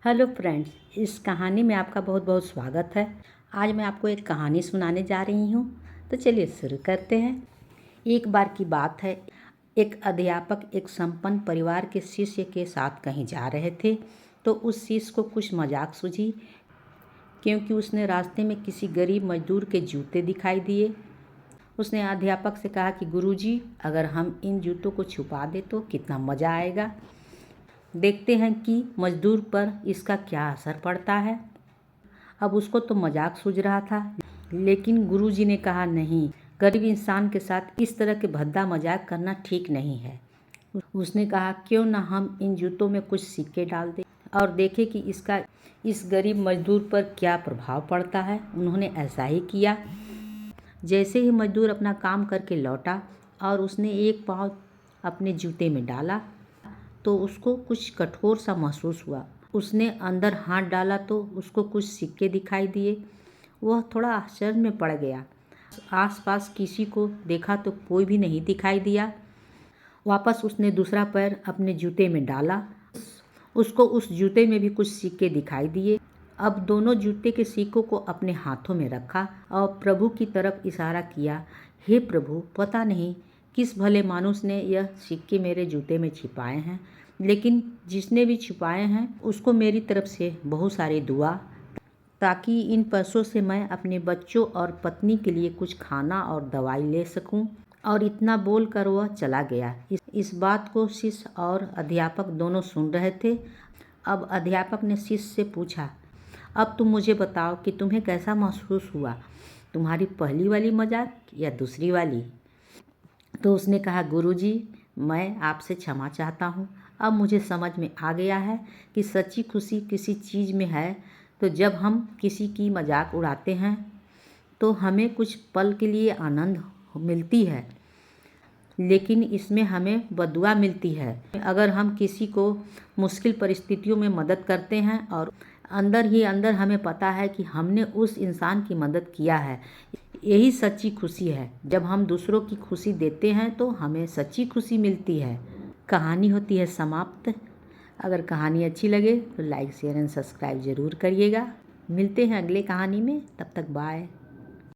Hello friends, इस कहानी में आपका बहुत बहुत स्वागत है। आज मैं आपको एक कहानी सुनाने जा रही हूँ। तो चलिए शुरू करते हैं। एक बार की बात है, एक अध्यापक एक संपन्न परिवार के शिष्य के साथ कहीं जा रहे थे। तो उस शिष्य को कुछ मजाक सूझी, क्योंकि उसने रास्ते में किसी गरीब मजदूर के जूते दिखाई दिए। उसने अध्यापक से कहा कि गुरुजी, अगर हम इन जूतों को छुपा दें तो कितना मज़ा आएगा। देखते हैं कि मजदूर पर इसका क्या असर पड़ता है। अब उसको तो मजाक सूझ रहा था, लेकिन गुरुजी ने कहा, नहीं, गरीब इंसान के साथ इस तरह के भद्दा मजाक करना ठीक नहीं है। उसने कहा, क्यों ना हम इन जूतों में कुछ सिक्के डाल दें और देखें कि इसका इस गरीब मजदूर पर क्या प्रभाव पड़ता है। उन्होंने ऐसा ही किया। जैसे ही मजदूर अपना काम करके लौटा और उसने एक पाँव अपने जूते में डाला तो उसको कुछ कठोर सा महसूस हुआ। उसने अंदर हाथ डाला तो उसको कुछ सिक्के दिखाई दिए। वह थोड़ा आश्चर्य में पड़ गया। आसपास किसी को देखा तो कोई भी नहीं दिखाई दिया। वापस उसने दूसरा पैर अपने जूते में डाला। उसको उस जूते में भी कुछ सिक्के दिखाई दिए। अब दोनों जूते के सिक्कों को अपने हाथों में रखा और प्रभु की तरफ इशारा किया, हे प्रभु, पता नहीं किस भले मानुस ने यह सिक्के मेरे जूते में छिपाए हैं, लेकिन जिसने भी छिपाए हैं उसको मेरी तरफ से बहुत सारी दुआ, ताकि इन पैसों से मैं अपने बच्चों और पत्नी के लिए कुछ खाना और दवाई ले सकूं। और इतना बोलकर वह चला गया। इस बात को शिष्य और अध्यापक दोनों सुन रहे थे। अब अध्यापक ने शिष्य से पूछा, अब तुम मुझे बताओ कि तुम्हें कैसा महसूस हुआ, तुम्हारी पहली वाली मजाक या दूसरी वाली। तो उसने कहा, गुरुजी, मैं आपसे क्षमा चाहता हूँ। अब मुझे समझ में आ गया है कि सच्ची खुशी किसी चीज़ में है। तो जब हम किसी की मजाक उड़ाते हैं तो हमें कुछ पल के लिए आनंद मिलती है, लेकिन इसमें हमें बददुआ मिलती है। अगर हम किसी को मुश्किल परिस्थितियों में मदद करते हैं और अंदर ही अंदर हमें पता है कि हमने उस इंसान की मदद किया है, यही सच्ची खुशी है। जब हम दूसरों की खुशी देते हैं तो हमें सच्ची खुशी मिलती है। कहानी होती है समाप्त। अगर कहानी अच्छी लगे तो लाइक, शेयर एंड सब्सक्राइब ज़रूर करिएगा। मिलते हैं अगले कहानी में, तब तक बाय।